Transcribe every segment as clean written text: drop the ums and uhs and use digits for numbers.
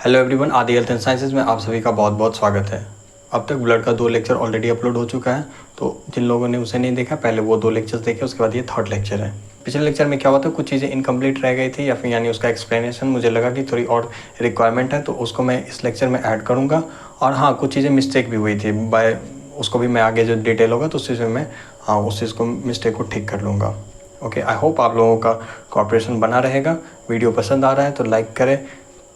Hello everyone, आदि health and sciences में आप सभी का बहुत बहुत स्वागत है। अब तक ब्लड का 2 लेक्चर ऑलरेडी अपलोड हो चुका है, तो जिन लोगों ने उसे नहीं देखा पहले वो 2 लेक्चर्स देखे, उसके बाद ये 3rd लेक्चर है। पिछले लेक्चर में क्या हुआ था, कुछ चीज़ें इनकम्प्लीट रह गई थी या फिर यानी उसका एक्सप्लेनेशन मुझे लगा कि थोड़ी और रिक्वायरमेंट है, तो उसको मैं इस लेक्चर में ऐड करूँगा। और हाँ, कुछ चीज़ें मिस्टेक भी हुई थी बाय, उसको भी मैं आगे जो डिटेल होगा तो उस चीज़ में मैं उस चीज़ को मिस्टेक को ठीक कर लूँगा। ओके, आई होप आप लोगों का कोऑपरेशन बना रहेगा। वीडियो पसंद आ रहा है तो लाइक करें,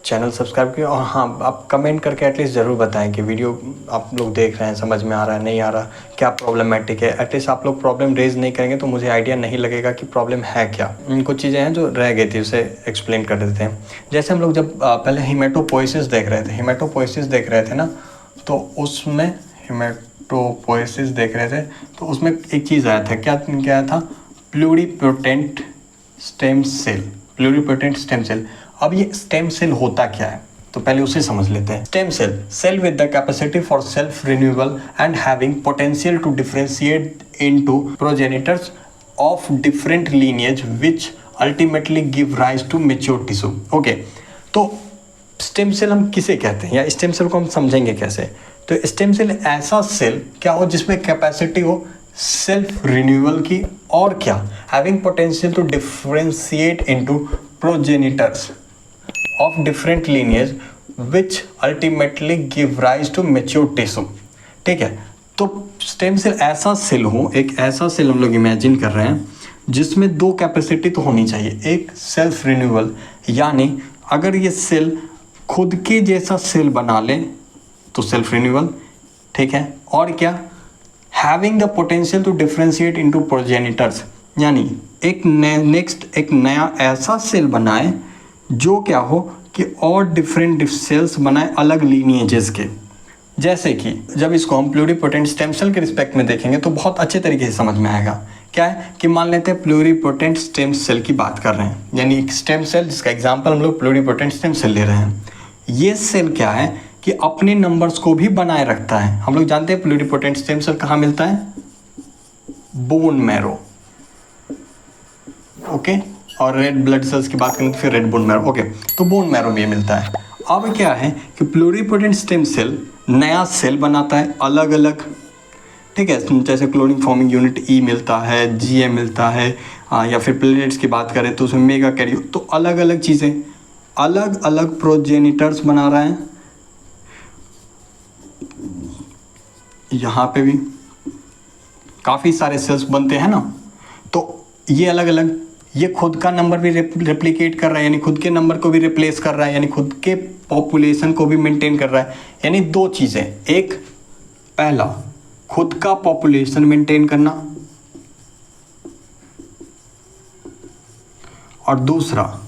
चैनल सब्सक्राइब किया, और हाँ, आप कमेंट करके एटलीस्ट ज़रूर बताएं कि वीडियो आप लोग देख रहे हैं, समझ में आ रहा है नहीं आ रहा, क्या प्रॉब्लमेटिक है। एटलीस्ट आप लोग प्रॉब्लम रेज नहीं करेंगे तो मुझे आइडिया नहीं लगेगा कि प्रॉब्लम है क्या। कुछ चीज़ें हैं जो रह गई थी, उसे एक्सप्लेन कर देते हैं। जैसे हम लोग जब पहले हीमेटोपोइसिस देख रहे थे ना, तो उसमें हीमेटोपोइसिस देख रहे थे तो उसमें एक चीज़ आया था, क्या था, प्लूरिपोटेंट स्टेम सेल। अब ये स्टेम सेल होता क्या है, तो पहले उसे समझ लेते हैं। Stem cell with the capacity for self renewal and having potential to differentiate into progenitors of different lineage which ultimately give rise to mature tissue. Okay, तो स्टेम सेल हम किसे कहते हैं या स्टेम सेल को हम समझेंगे कैसे। तो स्टेम सेल ऐसा सेल क्या हो जिसमें कैपेसिटी हो सेल्फ रिन्यूअल की, और क्या, having potential to differentiate into progenitors of different lineage which ultimately give rise to mature tissue। ठीक है, तो स्टेम सेल ऐसा सेल हो, एक ऐसा सेल हम लोग इमेजिन कर रहे हैं जिसमें 2 कैपेसिटी तो होनी चाहिए। एक सेल्फ रिन्यूअल, यानी अगर ये सेल खुद के जैसा सेल बना ले तो सेल्फ रिन्यूअल, ठीक है, और क्या, having the potential to differentiate into progenitors, यानी एक नया ऐसा सेल बनाए जो क्या हो कि और डिफरेंट सेल्स बनाए अलग लीनिएजेस के। जैसे कि जब इसको हम प्लूरिपोटेंट स्टेम सेल के रिस्पेक्ट में देखेंगे तो बहुत अच्छे तरीके से समझ में आएगा। क्या है कि मान लेते हैं प्लूरिपोटेंट स्टेम सेल की बात कर रहे हैं, यानी एक स्टेम सेल जिसका एग्जांपल हम लोग प्लूरिपोटेंट स्टेम सेल ले रहे हैं। ये सेल क्या है कि अपने नंबर्स को भी बनाए रखता है। हम लोग जानते हैं प्लूरिपोटेंट स्टेम सेल कहाँ मिलता है, बोन मैरो। ओके, और रेड ब्लड सेल्स की बात करें तो फिर रेड बोन मैरो। ओके, तो बोन मैरो में मिलता है। अब क्या है कि प्लूरिपोटेंट स्टेम सेल नया सेल बनाता है अलग अलग, ठीक है, जैसे क्लोनिंग फॉर्मिंग यूनिट ई मिलता है, जीए मिलता है, या फिर प्लेटलेट्स की बात करें तो उसमें मेगा कैरियो, तो अलग अलग चीज़ें, अलग अलग प्रोजेनिटर्स बना रहे हैं। यहाँ पे भी काफ़ी सारे सेल्स बनते हैं ना, तो ये अलग अलग, ये खुद का नंबर भी रेप्लिकेट कर रहा है, यानी खुद के नंबर को भी रिप्लेस कर रहा है, यानी खुद के पॉपुलेशन को भी मेंटेन कर रहा है। यानी 2 चीज़ें, एक पहला खुद का पॉपुलेशन मेंटेन करना, और दूसरा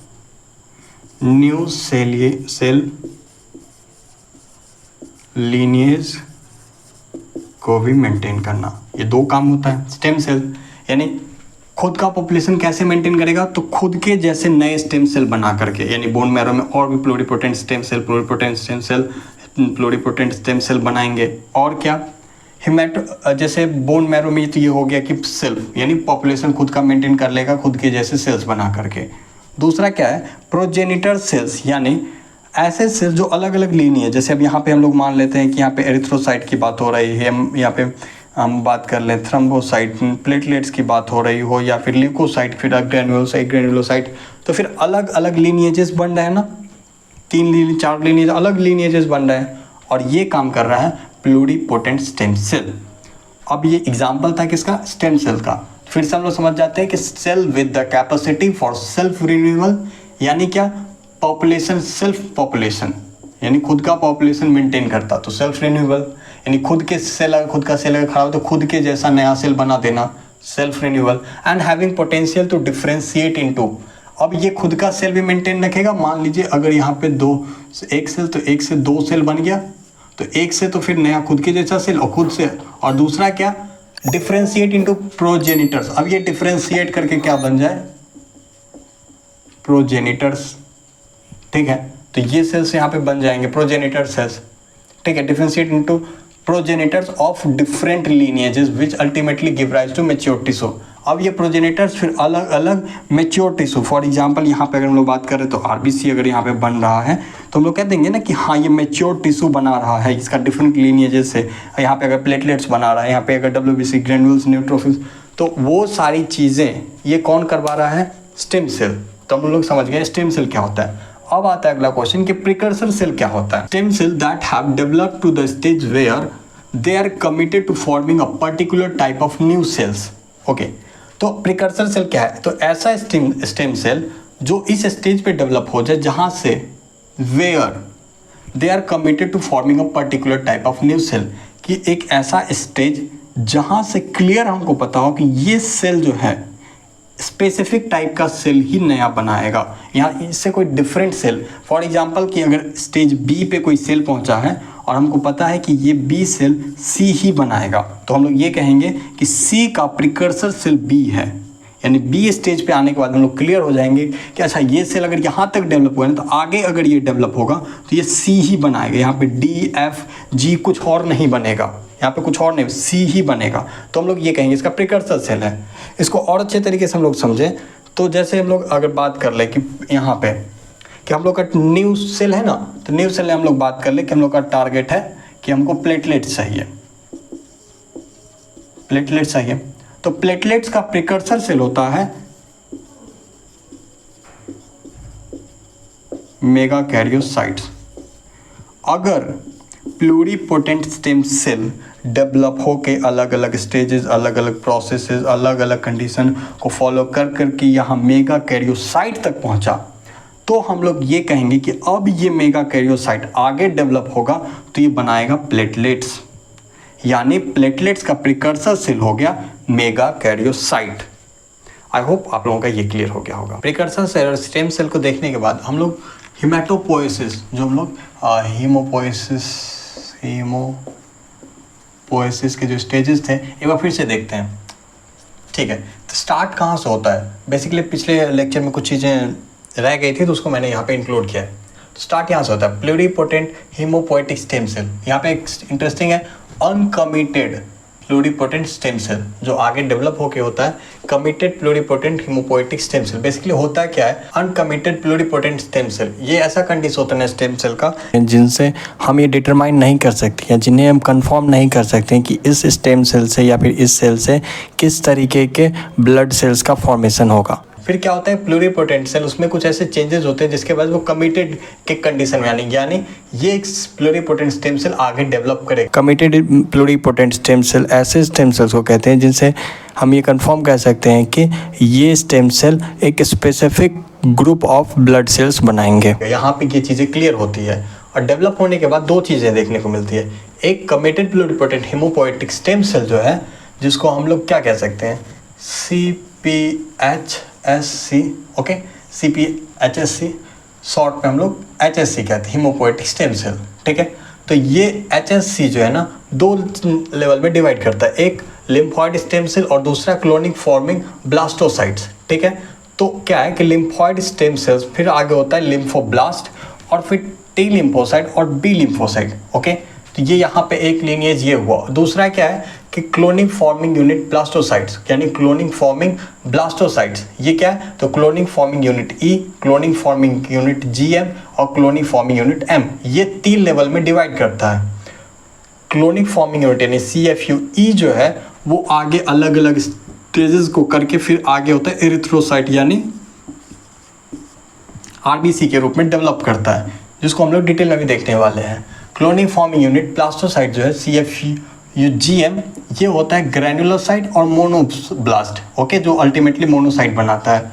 न्यू सेल लीनिएज को भी मेंटेन करना। ये 2 काम होता है स्टेम सेल। यानी खुद का पॉपुलेशन कैसे मेंटेन करेगा, तो खुद के जैसे नए स्टेम सेल बना करके, यानी बोन मैरो में और भी प्लूरिपोटेंट स्टेम सेल बनाएंगे। और क्या, जैसे बोन मैरो में तो ये हो गया कि सेल्फ, यानी पॉपुलेशन खुद का मेंटेन कर लेगा खुद के जैसे सेल्स बना करके। दूसरा क्या है, प्रोजेनिटर सेल्स, यानी ऐसे सेल्स जो अलग अलग लीनिएज, जैसे अब यहाँ पे हम लोग मान लेते हैं कि यहाँ पे एरिथ्रोसाइट की बात हो रही है, यहाँ पे हम बात कर लें थ्रम्बोसाइट, प्लेटलेट्स की बात हो रही हो, या फिर ल्यूकोसाइट, फिर ग्रेनुलोसाइट, तो फिर अलग अलग लीनिएजेस बन रहे हैं ना, 4 लीनिएज, अलग लीनिएजेस बन रहे हैं, और ये काम कर रहा है प्लूरिपोटेंट स्टेम सेल। अब ये एग्जाम्पल था किसका, स्टेम सेल का। फिर से हम लोग समझ जाते हैं कि cell with the capacity for self renewal, यानी क्या, पॉपुलेशन, सेल्फ पॉपुलेशन, यानी खुद का पॉपुलेशन मेंटेन करता, तो सेल्फ रिन्यूअल, यानी खुद का सेल अगर खराब हो तो खुद के जैसा नया सेल बना देना, self renewal. And having potential to differentiate into, अब ये खुद का सेल भी मेंटेन रखेगा। मान लीजिए अगर यहाँ पे एक सेल, तो एक से 2 सेल बन गया, तो एक से तो फिर नया खुद के जैसा सेल, और खुद से, और दूसरा क्या, डिफरेंशिएट इनटू प्रोजेनिटर्स। अब ये डिफरेंशिएट करके क्या बन जाए, प्रोजेनिटर्स, ठीक है, तो ये सेल्स यहाँ पे बन जाएंगे प्रोजेनिटर सेल्स, ठीक है, differentiate into progenitors of different lineages which ultimately give rise to mature tissue। अब ये प्रोजेनेटर्स फिर अलग अलग मैच्योर टिश्यू, फॉर एग्जांपल यहाँ पे अगर हम लोग बात करें तो आरबीसी अगर यहाँ पे बन रहा है तो हम लोग कह देंगे ना कि हाँ ये मैच्योर टिश्यू बना रहा है, इसका डिफरेंट लीनिएजेस से। यहाँ पे अगर प्लेटलेट्स बना रहा है, यहाँ पे अगर डब्ल्यूबीसी, ग्रेन्यूल्स, न्यूट्रोफिल्स, तो वो सारी चीज़ें ये कौन करवा रहा है? Stem cell. तो हम लोग समझ गए स्टेम सेल क्या होता है। अब आता है अगला क्वेश्चन कि प्रिकर्सर सेल क्या होता है। Stem cell that have developed to the stage where they are committed to forming a particular type of new cells. Okay, तो प्रिकर्सर सेल क्या है? तो ऐसा स्टेम सेल जो इस स्टेज पे डेवलप हो जाए जहां से where they are committed to forming a particular type of new cell, कि एक ऐसा स्टेज जहां से क्लियर हमको पता हो कि ये सेल जो है स्पेसिफिक टाइप का सेल ही नया बनाएगा, यहाँ इससे कोई डिफरेंट सेल। फॉर एग्जांपल कि अगर स्टेज बी पे कोई सेल पहुंचा है और हमको पता है कि ये बी सेल सी ही बनाएगा, तो हम लोग ये कहेंगे कि सी का प्रिकर्सर सेल बी है। यानी बी स्टेज पे आने के बाद हम लोग क्लियर हो जाएंगे कि अच्छा ये सेल अगर यहाँ तक डेवलप हुआ है तो आगे अगर ये डेवलप होगा तो ये सी ही बनाएगा। यहाँ पे डी एफ जी कुछ और नहीं बनेगा, यहाँ पे कुछ और नहीं, सी ही बनेगा। तो हम लोग ये कहेंगे इसका प्रिकर्सर सेल है। इसको और अच्छे तरीके से हम लोग समझें तो जैसे हम लोग अगर बात कर ले कि यहाँ पे कि हम लोग का न्यू सेल है ना, तो न्यू सेल में हम लोग बात कर ले कि हम लोग का टारगेट है कि हमको प्लेटलेट चाहिए, प्लेटलेट चाहिए। तो प्लेटलेट्स का प्रिकर्सर सेल होता है मेगा कैरियोसाइट्स। अगर प्लूरीपोटेंट स्टेम सेल डेवलप होके अलग अलग स्टेजेस, अलग अलग प्रोसेसेस, अलग अलग कंडीशन को फॉलो कर करके यहाँ मेगा कैरियोसाइट तक पहुँचा, तो हम लोग ये कहेंगे कि अब ये मेगा कैरियोसाइट आगे डेवलप होगा तो ये बनाएगा प्लेटलेट्स। यानी प्लेटलेट्स का प्रिकर्सर सेल हो गया मेगा कैरियोसाइट। आई होप आप लोगों का ये क्लियर हो गया होगा। प्रिकर्सर सेल और स्टेम सेल को देखने के बाद हम लोग हिमेटोपोएसिस, जो हम लोग हीमोपोएसिस के जो स्टेजेस थे एक बार फिर से देखते हैं। ठीक है, तो स्टार्ट कहाँ से होता है? बेसिकली पिछले लेक्चर में कुछ चीज़ें रह गई थी तो उसको मैंने यहाँ पे इंक्लूड किया है। तो स्टार्ट यहाँ से होता है प्लूरीपोटेंट हीमोपोएटिक स्टेम सेल। यहाँ पे एक इंटरेस्टिंग है अनकमिटेड प्लूरीपोटेंट स्टेम सेल, जो आगे डेवलप होके होता है committed pluripotent haemopoietic stem cell. Basically होता क्या है? Uncommitted pluripotent stem cell. ये ऐसा कंडीशन होता है स्टेम सेल का जिनसे हम ये डिटरमाइन नहीं कर सकते या जिन्हें हम कंफर्म नहीं कर सकते कि इस स्टेम सेल से या फिर इस सेल से किस तरीके के ब्लड सेल्स का फॉर्मेशन होगा। फिर क्या होता है प्लूरीपोटेंट सेल, उसमें कुछ ऐसे चेंजेस होते हैं जिसके बाद वो कमिटेड के कंडीशन में यानी ये एक प्लूरीपोटेंट स्टेम सेल आगे डेवलप करे। कमिटेड प्लूरीपोटेंट स्टेम सेल ऐसे स्टेम सेल्स को कहते हैं जिनसे हम ये कंफर्म कर सकते हैं कि ये स्टेम सेल एक specific group of blood cells बनाएंगे। यहाँ पे ये चीज़ें क्लियर होती है और डेवलप होने के बाद दो चीज़ें देखने को मिलती है। एक committed pluripotent haemopoietic stem cell जो है, जिसको हम लोग क्या कह सकते हैं, CPHSC, ओके, CPHSC शॉर्ट में हम लोग HSC कहते हैं, हीमोपोएटिक स्टेम सेल। ठीक है, तो ये HSC जो है ना दो लेवल में डिवाइड करता है, एक लिम्फॉइड स्टेम सेल और दूसरा क्लोनिक फॉर्मिंग ब्लास्टोसाइट्स। ठीक है, तो क्या है कि लिम्फॉइड स्टेम सेल्स, फिर आगे होता है लिम्फोब्लास्ट और फिर टी लिम्फोसाइट और बी लिम्फोसाइट। ओके, तो ये यहाँ पे एक लीनिएज ये हुआ। दूसरा क्या है कि क्लोनिक फॉर्मिंग यूनिट ब्लास्टोसाइट्स, यानी क्लोनिक फॉर्मिंग ब्लास्टोसाइट्स। ये क्या है? तो clonic forming unit E, clonic forming unit GM और क्लोनिक फॉर्मिंग यूनिट M। ये 3 लेवल में डिवाइड करता है। क्लोनिक फॉर्मिंग यूनिट यानी CFUE जो है वो आगे अलग अलग स्टेजेस को करके फिर आगे होता है एरिथ्रोसाइट यानी RBC के रूप में डेवलप करता है, जिसको हम लोग डिटेल में भी देखने वाले हैं। क्लोनिक फॉर्मिंग यूनिट ब्लास्टोसाइट जो है CFUGM, ये होता है ग्रैनुलोसाइट और मोनोब्लास्ट। ओके, जो अल्टीमेटली मोनोसाइट बनाता है।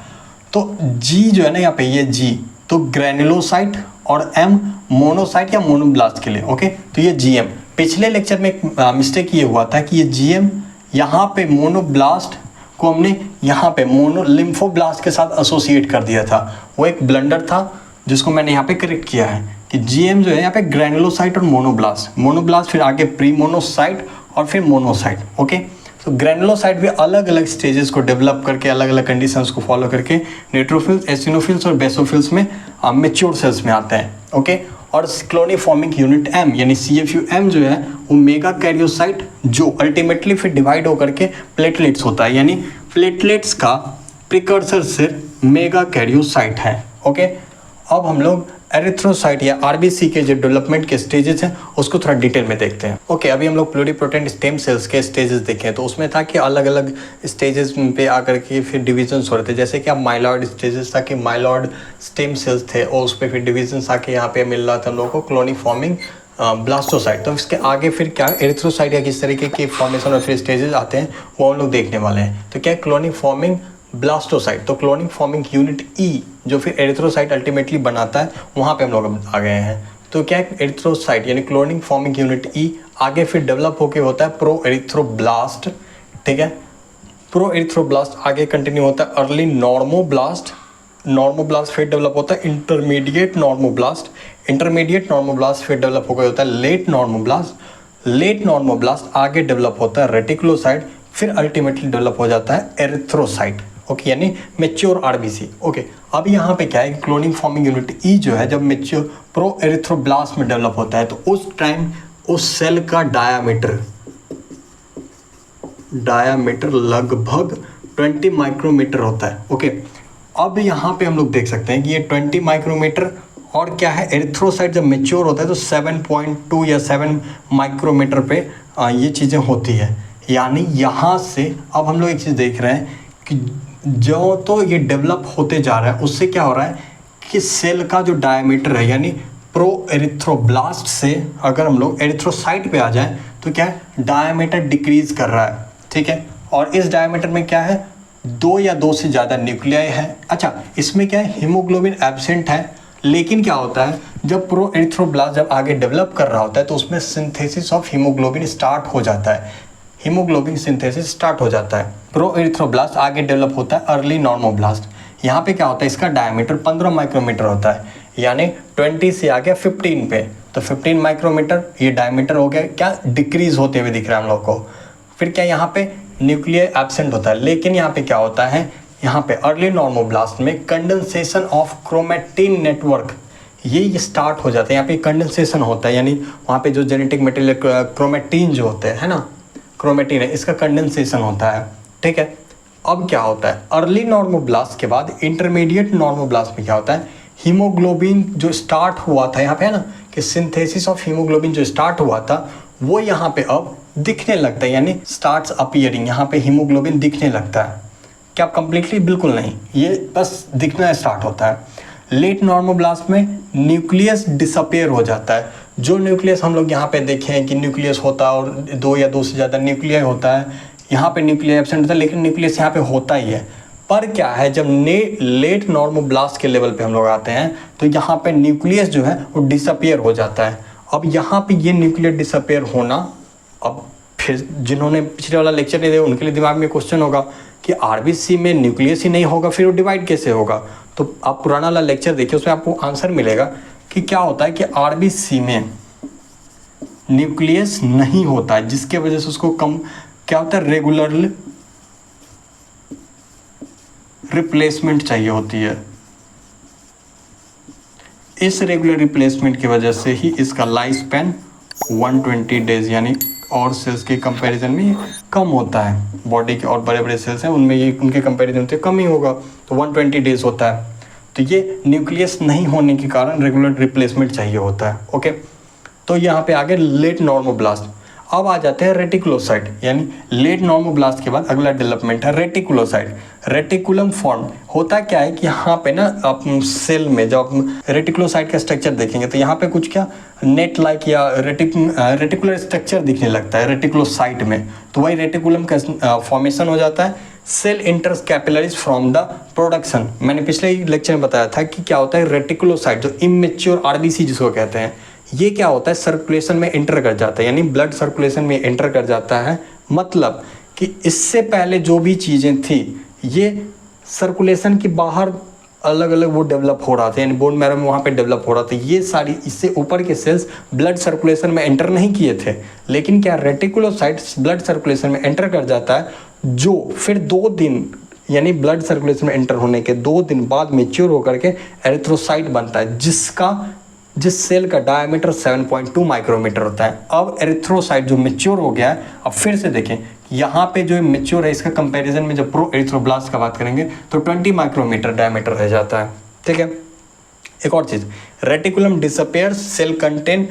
तो G जो है ना यहाँ पे ये G, तो ग्रैनुलोसाइट और M मोनोसाइट या मोनोब्लास्ट के लिए। ओके, तो ये GM। पिछले लेक्चर में एक मिस्टेक ये हुआ था कि ये GM यहाँ पे मोनोब्लास्ट को हमने यहाँ पे लिम्फोब्लास्ट के साथ एसोसिएट कर दिया था। वो एक ब्लंडर था जिसको मैंने यहाँ पे करेक्ट किया है कि GM जो है यहाँ पे ग्रैनुलोसाइट और मोनोब्लास्ट फिर आगे प्री मोनोसाइट और फिर मोनोसाइट। ओके, तो ग्रैनुलोसाइट भी अलग अलग स्टेजेस को डेवलप करके अलग अलग कंडीशंस को फॉलो करके न्यूट्रोफिल्स, एसिनोफिल्स और बेसोफिल्स में मैच्योर सेल्स में आते हैं। ओके, और क्लोनिक फॉर्मिंग यूनिट M यानी CFUM जो है वो मेगा कैरियोसाइट जो अल्टीमेटली फिर डिवाइड होकर के प्लेटलेट्स होता है। यानी प्लेटलेट्स का प्रिकर्सर सिर्फ मेगाकैरियोसाइट है। ओके, अब हम लोग एरिथ्रोसाइट या आरबीसी के जो डेवलपमेंट के स्टेजेस हैं उसको थोड़ा डिटेल में देखते हैं। ओके, अभी हम लोग प्लूरिपोटेंट स्टेम सेल्स के स्टेजेस देखे, तो उसमें था कि अलग अलग स्टेजेस पे आकर के फिर डिविजन्स हो रहे थे। जैसे कि अब माइलॉइड स्टेजेस था कि माइलॉइड स्टेम सेल्स थे और उस पर फिर डिविजन्स आके यहाँ पे मिल रहा था हम लोग को क्लोनी फॉर्मिंग ब्लास्टोसाइट। तो इसके आगे फिर क्या एरिथ्रोसाइट या किस तरीके के फॉर्मेशन और फिर स्टेजेस आते हैं वो हम लोग देखने वाले हैं। तो क्या क्लोनी फॉर्मिंग ब्लास्टोसाइट, तो क्लोनिंग फॉर्मिंग यूनिट ई जो फिर एरिथ्रोसाइट अल्टीमेटली बनाता है वहाँ पे हम लोग आ गए हैं। तो क्या एरिथ्रोसाइट यानी क्लोनिंग फॉर्मिंग यूनिट ई आगे फिर डेवलप होके होता है प्रो एरिथ्रोब्लास्ट। ठीक है, प्रो एरिथ्रोब्लास्ट आगे कंटिन्यू होता है अर्ली नॉर्मोब्लास्ट, नॉर्मोब्लास्ट फिर डेवलप होता है इंटरमीडिएट नॉर्मोब्लास्ट, इंटरमीडिएट नॉर्मोब्लास्ट फिर डेवलप होकर होता है लेट नॉर्मोब्लास्ट, लेट नॉर्मोब्लास्ट आगे डेवलप होता है रेटिकुलोसाइट, फिर अल्टीमेटली डेवलप हो जाता है एरिथ्रोसाइट। ओके, यानी मेच्योर आरबीसी। ओके, अब यहाँ पे क्या है, क्लोनिंग फॉर्मिंग यूनिट ई जो है जब मेच्योर प्रो एरिथ्रोब्लास्ट में डेवलप होता है तो उस टाइम उस सेल का डायामीटर लगभग 20 माइक्रोमीटर होता है। ओके, अब यहाँ पे हम लोग देख सकते हैं कि ये 20 माइक्रोमीटर और क्या है, एरिथ्रोसाइट जब मेच्योर होता है तो 7.2 या 7 माइक्रोमीटर पे ये चीज़ें होती है। यानी यहाँ से अब हम लोग एक चीज़ देख रहे हैं कि जो तो ये डेवलप होते जा रहा है उससे क्या हो रहा है कि सेल का जो डायमीटर है यानी प्रो एरिथ्रोब्लास्ट से अगर हम लोग एरिथ्रोसाइट पे आ जाएं तो क्या है, डायमीटर डिक्रीज कर रहा है। ठीक है, और इस डायमीटर में क्या है, 2 या 2 से ज़्यादा न्यूक्लियाई है। अच्छा, इसमें क्या है, हीमोग्लोबिन एब्सेंट है। लेकिन क्या होता है जब प्रो एरिथ्रोब्लास्ट जब आगे डेवलप कर रहा होता है तो उसमें सिंथेसिस ऑफ हीमोग्लोबिन स्टार्ट हो जाता है, हीमोग्लोबिन सिंथेसिस स्टार्ट हो जाता है। प्रो एरिथ्रोब्लास्ट आगे डेवलप होता है अर्ली नॉर्मोब्लास्ट। यहाँ पे क्या होता है, इसका डायमीटर 15 माइक्रोमीटर होता है, यानी 20 से आ गया 15 पे, तो 15 माइक्रोमीटर ये डायमीटर हो गया, क्या डिक्रीज होते हुए दिख रहा है हम लोग को। फिर क्या यहाँ पे न्यूक्लियर एब्सेंट होता है, लेकिन यहाँ पे क्या होता है, यहाँ पे अर्ली नॉर्मोब्लास्ट में कंडेंसेशन ऑफ क्रोमेटिन नेटवर्क ये स्टार्ट हो जाता है। यहाँ पे कंडेंसेशन होता है, यानी वहाँ पे जो जेनेटिक मटेरियल क्रोमेटिन जो होते हैं ना, क्रोमेटिन है, इसका कंडेंसेशन होता है। ठीक है, अब क्या होता है, अर्ली नॉर्मोब्लास्ट के बाद इंटरमीडिएट नॉर्मोब्लास्ट में क्या होता है, हीमोग्लोबिन जो स्टार्ट हुआ था यहाँ पे है ना कि सिंथेसिस ऑफ हीमोग्लोबिन जो स्टार्ट हुआ था वो यहाँ पे अब दिखने लगता है, यानी स्टार्ट्स अपीयरिंग, यहाँ पे हीमोग्लोबिन दिखने लगता है। क्या कंप्लीटली, बिल्कुल नहीं, ये बस दिखना स्टार्ट होता है। लेट नॉर्मोब्लास्ट में न्यूक्लियस डिसअपेयर हो जाता है। जो न्यूक्लियस हम लोग यहाँ पे देखे हैं कि न्यूक्लियस होता है और 2 या 2 से ज़्यादा न्यूक्लियर होता है, यहाँ पे न्यूक्लियर एब्सेंट होता है, लेकिन न्यूक्लियस यहाँ पे होता ही है। पर क्या है, जब लेट नॉर्मोब्लास्ट के लेवल पे हम लोग आते हैं तो यहाँ पे न्यूक्लियस जो है वो डिसअपेयर हो जाता है। अब यहाँ पे ये न्यूक्लियर डिसअपेयर होना, अब फिर जिन्होंने पिछले वाला लेक्चर नहीं दिया उनके लिए दिमाग में क्वेश्चन होगा कि आरबीसी में न्यूक्लियस ही नहीं होगा फिर वो डिवाइड कैसे होगा। तो आप पुराना वाला लेक्चर देखिए, उसमें आपको आंसर मिलेगा कि क्या होता है कि आरबीसी में न्यूक्लियस नहीं होता है, जिसके वजह से उसको कम क्या होता है, रेगुलर रिप्लेसमेंट चाहिए होती है। इस रेगुलर रिप्लेसमेंट की वजह से ही इसका लाइफ स्पैन 120 डेज यानी और सेल्स के कंपैरिजन में कम होता है। बॉडी के और बड़े बड़े सेल्स हैं उनमें ये उनके कंपैरिजन से कम ही होगा, तो 120 डेज होता है। तो ये न्यूक्लियस नहीं होने के कारण रेगुलर रिप्लेसमेंट चाहिए होता है। ओके, तो यहाँ पे आगे लेट नॉर्मोब्लास्ट। अब आ जाते हैं रेटिकुलोसाइट, यानी लेट नॉर्मोब्लास्ट के बाद अगला डेवलपमेंट है रेटिकुलोसाइट। रेटिकुलम फॉर्म होता क्या है कि यहाँ पे ना आप सेल में जब आप रेटिकुलोसाइट का स्ट्रक्चर देखेंगे तो यहाँ पे कुछ क्या नेट लाइक या रेटिकुलर स्ट्रक्चर दिखने लगता है रेटिकुलोसाइट में, तो वही रेटिकुलम का फॉर्मेशन हो जाता है। Cell enters capillaries from the production, मैंने पिछले लेक्चर में बताया था कि क्या होता है रेटिकुलोसाइट जो इमेच्योर आरबीसी जिसको कहते हैं, ये क्या होता है सर्कुलेशन में एंटर कर जाता है, यानी ब्लड सर्कुलेशन में एंटर कर जाता है। मतलब कि इससे पहले जो भी चीज़ें थी ये सर्कुलेशन के बाहर अलग अलग वो डेवलप हो रहा था, यानी बोन मैरो में वहाँ पे डेवलप हो रहा था। ये सारी इससे ऊपर के सेल्स ब्लड सर्कुलेशन में एंटर नहीं किए थे, लेकिन क्या रेटिकुलोसाइट ब्लड सर्कुलेशन में एंटर कर जाता है, जो फिर 2 दिन यानी ब्लड सर्कुलेशन में एंटर होने के 2 दिन बाद मेच्योर होकर के एरिथ्रोसाइट बनता है, जिस सेल का डायमीटर 7.2 माइक्रोमीटर होता है। अब एरिथ्रोसाइट जो मेच्योर हो गया है, अब फिर से देखें यहाँ पे जो मेच्योर है इसका कंपैरिजन में जब प्रो एरिथ्रोब्लास्ट का बात करेंगे तो 20 माइक्रोमीटर डायमीटर रह जाता है। ठीक है, एक और चीज़, reticulum disappear cell content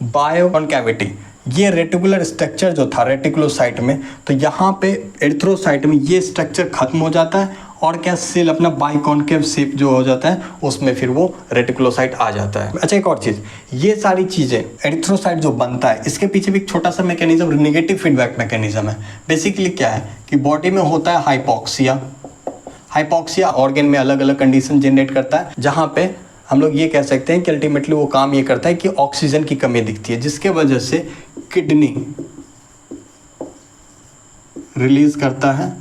bio concavity. ये रेटिकुलर स्ट्रक्चर जो था रेटिकुलोसाइट में, तो यहाँ पे एरिथ्रोसाइट में ये स्ट्रक्चर खत्म हो जाता है और क्या सेल अपना बाइकॉन्केव शेप जो हो जाता है उसमें फिर वो रेटिकुलोसाइट आ जाता है। अच्छा, एक और चीज़, ये सारी चीज़ें एरिथ्रोसाइट जो बनता है इसके पीछे भी एक छोटा सा मैकेनिज्म नेगेटिव फीडबैक मैकेनिज्म है। बेसिकली क्या है कि बॉडी में होता है हाइपोक्सिया। हाइपोक्सिया ऑर्गन में अलग अलग कंडीशन जनरेट करता है, जहाँ पे हम लोग ये कह सकते हैं कि अल्टीमेटली वो काम ये करता है कि ऑक्सीजन की कमी दिखती है, जिसके वजह से किडनी रिलीज करता है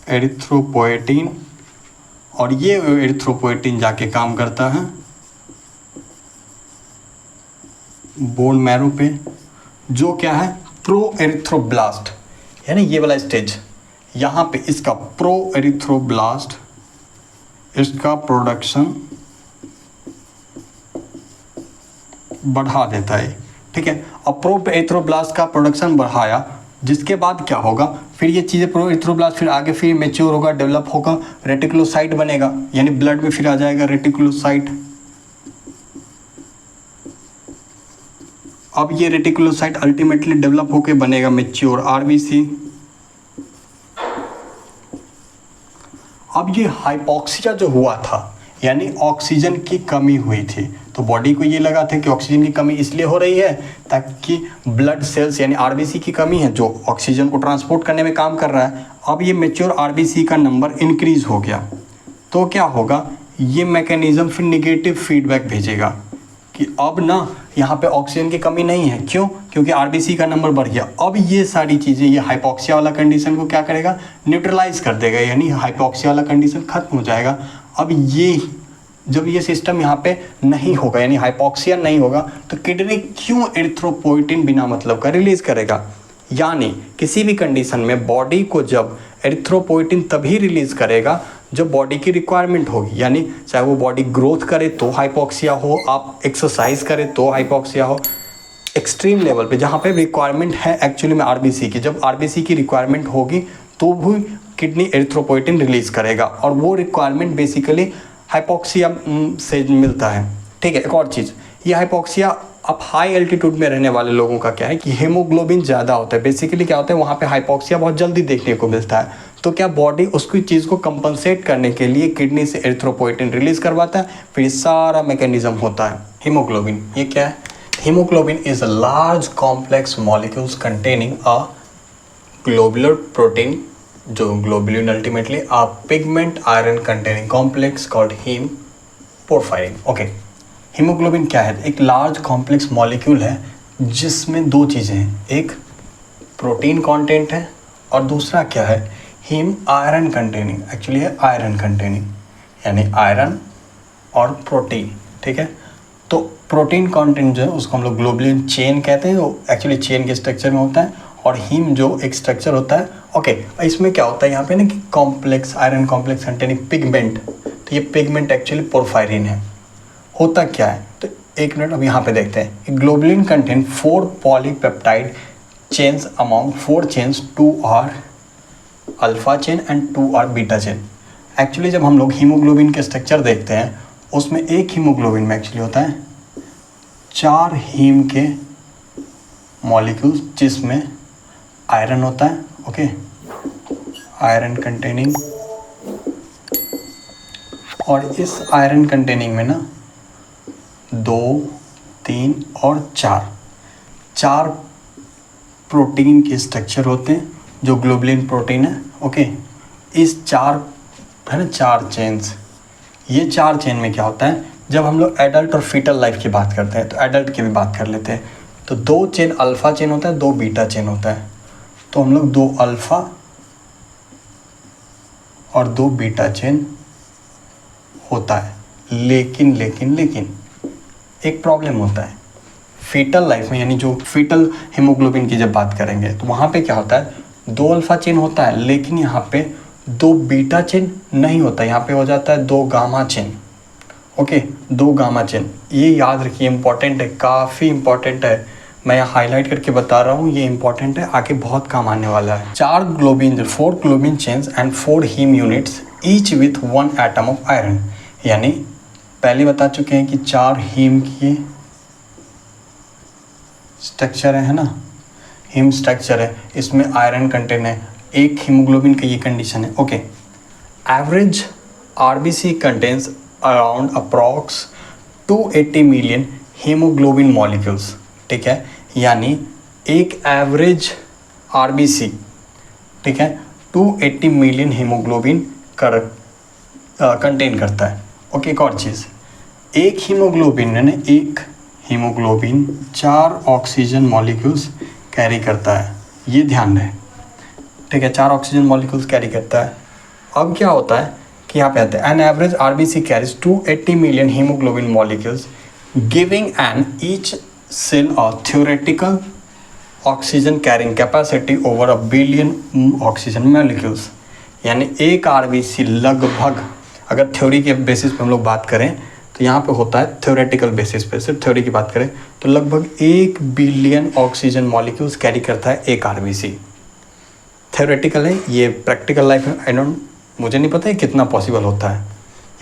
एरिथ्रोपोएटिन, और ये एरिथ्रोपोएटिन जाके काम करता है बोन मैरो पे, जो क्या है प्रो एरिथ्रोब्लास्ट, यानी ये वाला स्टेज यहाँ पे इसका प्रो एरिथ्रोब्लास्ट इसका प्रोडक्शन बढ़ा देता है। ठीक है, अब प्रो एरिथ्रोब्लास्ट का प्रोडक्शन बढ़ाया, जिसके बाद क्या होगा, फिर ये चीज़ें प्रो एरिथ्रोब्लास्ट फिर आगे फिर मेच्योर होगा, डेवलप होगा, रेटिकुलोसाइट बनेगा, यानी ब्लड में फिर आ जाएगा रेटिकुलोसाइट। अब ये रेटिकुलोसाइट अल्टीमेटली डेवलप होकर बनेगा मेच्योर आरबीसी। अब ये हाइपोक्सिया जो हुआ था, यानी ऑक्सीजन की कमी हुई थी, तो बॉडी को ये लगा था कि ऑक्सीजन की कमी इसलिए हो रही है ताकि ब्लड सेल्स यानी आरबीसी की कमी है जो ऑक्सीजन को ट्रांसपोर्ट करने में काम कर रहा है। अब ये मेच्योर आरबीसी का नंबर इंक्रीज हो गया, तो क्या होगा, ये मैकेनिज्म फिर निगेटिव फीडबैक भेजेगा कि अब ना यहाँ पे ऑक्सीजन की कमी नहीं है। क्यों? क्योंकि आरबीसी का नंबर बढ़ गया। अब ये सारी चीज़ें ये हाइपोक्सिया वाला कंडीशन को क्या करेगा, न्यूट्रलाइज कर देगा, यानी हाइपोक्सिया वाला कंडीशन खत्म हो जाएगा। अब ये जब ये सिस्टम यहाँ पे नहीं होगा, यानी हाइपोक्सिया नहीं होगा, तो किडनी क्यों एरिथ्रोपोएटिन बिना मतलब का रिलीज करेगा। यानी किसी भी कंडीशन में बॉडी को जब एरिथ्रोपोएटिन तभी रिलीज करेगा जब बॉडी की रिक्वायरमेंट होगी, यानी चाहे वो बॉडी ग्रोथ करे तो हाइपोक्सिया हो, आप एक्सरसाइज करें तो हाइपोक्सिया हो, एक्सट्रीम लेवल पे जहाँ पे रिक्वायरमेंट है एक्चुअली में आरबीसी की, जब आरबीसी की रिक्वायरमेंट होगी तो भी किडनी एरिथ्रोपोएटिन रिलीज करेगा, और वो रिक्वायरमेंट बेसिकली हाइपोक्सिया से मिलता है। ठीक है, एक और चीज़, ये हाइपोक्सिया अब हाई एल्टीट्यूड में रहने वाले लोगों का क्या है कि हीमोग्लोबिन ज़्यादा होता है। बेसिकली क्या होता है, वहाँ पे हाइपोक्सिया बहुत जल्दी देखने को मिलता है, तो क्या बॉडी उसकी चीज़ को कंपनसेट करने के लिए किडनी से एरिथ्रोपोएटिन रिलीज करवाता है, फिर सारा मैकेनिज्म होता है। हीमोग्लोबिन ये क्या है, haemoglobin is a large complex molecules containing a globular protein, जो globulin ultimately a pigment iron containing complex called heme porphyrin. Okay, haemoglobin क्या है, एक लार्ज कॉम्प्लेक्स मॉलिक्यूल है जिसमें दो चीज़ें हैं, एक प्रोटीन कंटेंट है और दूसरा क्या है, हीम आयरन कंटेनिंग, एक्चुअली है आयरन कंटेनिंग, यानी आयरन और प्रोटीन। ठीक है, तो प्रोटीन कंटेंट जो है उसको हम लोग ग्लोबुलिन चेन कहते हैं, वो एक्चुअली चेन के स्ट्रक्चर में होता है, और हीम जो एक स्ट्रक्चर होता है। ओके, इसमें क्या होता है यहाँ पे ना कि complex iron complex containing pigment, तो ये पिगमेंट एक्चुअली पोरफायरिन है। होता क्या है, तो एक मिनट अब यहाँ पे देखते हैं। Globulin contain 4 polypeptide chains among 4 chains, 2 are alpha chain and 2 are beta chain. Actually जब हम लोग हीमोग्लोबिन के स्ट्रक्चर देखते हैं उसमें एक हीमोग्लोबिन में एक्चुअली होता है 4 हीम के मॉलिक्यूल्स जिसमें आयरन होता है। ओके, आयरन कंटेनिंग, और इस आयरन कंटेनिंग में ना 2, 3 और 4 प्रोटीन के स्ट्रक्चर होते हैं जो ग्लोबुलिन प्रोटीन है। ओके, इस 4 है ना 4 चेन्स, ये 4 चेन में क्या होता है, जब हम लोग एडल्ट और फीटल लाइफ की बात करते हैं तो एडल्ट की भी बात कर लेते हैं, तो 2 चेन अल्फ़ा चेन होता है, 2 बीटा चेन होता है, तो हम लोग 2 अल्फ़ा और 2 बीटा चेन होता है। लेकिन एक प्रॉब्लम होता है फीटल लाइफ में, यानी जो फीटल हीमोग्लोबिन की जब बात करेंगे तो वहाँ पे क्या होता है, 2 अल्फ़ा चेन होता है, लेकिन यहाँ पे 2 बीटा चेन नहीं होता, यहाँ पे हो जाता है 2 gamma chain. Okay, 2 gamma chain, ये याद रखिए, इंपॉर्टेंट है, काफ़ी इंपॉर्टेंट है। मैं यहाँ हाईलाइट करके बता रहा हूँ, ये इंपॉर्टेंट है, आगे बहुत काम आने वाला है। 4 globin chains and 4 haem units each with 1 atom of iron. यानी पहले बता चुके हैं कि 4 हीम की स्ट्रक्चर है ना, हीम स्ट्रक्चर है, इसमें आयरन कंटेंट है, एक हीमोग्लोबिन का ये कंडीशन है। Okay, average RBC contains around approx 280 million haemoglobin molecules. ठीक है, यानी एक एवरेज आरबीसी, ठीक है, 280 मिलियन हीमोग्लोबिन कंटेन करता है। ओके, एक और चीज़, एक हीमोग्लोबिन यानी एक हीमोग्लोबिन 4 ऑक्सीजन मॉलिक्यूल्स कैरी करता है, ये ध्यान रहे। ठीक है, 4 ऑक्सीजन मॉलिक्यूल्स कैरी करता है। अब क्या होता है कि यहाँ पे आते हैं, an average RBC carries 280 million haemoglobin molecules giving an each cell a theoretical oxygen carrying capacity over a billion oxygen molecules. यानी एक आरबीसी लगभग, अगर थ्योरी के बेसिस पे हम लोग बात करें तो यहाँ पे होता है थ्योरेटिकल बेसिस पे, सिर्फ थ्योरी की बात करें तो लगभग 1 बिलियन ऑक्सीजन मॉलिक्यूल्स कैरी करता है एक आरबीसी। थ्योरेटिकल है, ये प्रैक्टिकल लाइफ में आई डोंट, मुझे नहीं पता है कितना पॉसिबल होता है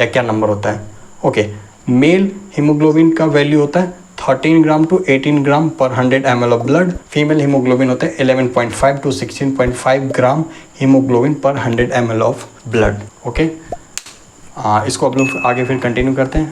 या क्या नंबर होता है। ओके, मेल हीमोग्लोबिन का वैल्यू होता है 13 ग्राम टू 18 ग्राम पर 100 ml of blood. Female haemoglobin होता है 11.5 टू 16.5 ग्राम हीमोग्लोबिन पर 100 ml ऑफ ब्लड। ओके, इसको आप लोग आगे फिर कंटिन्यू करते हैं।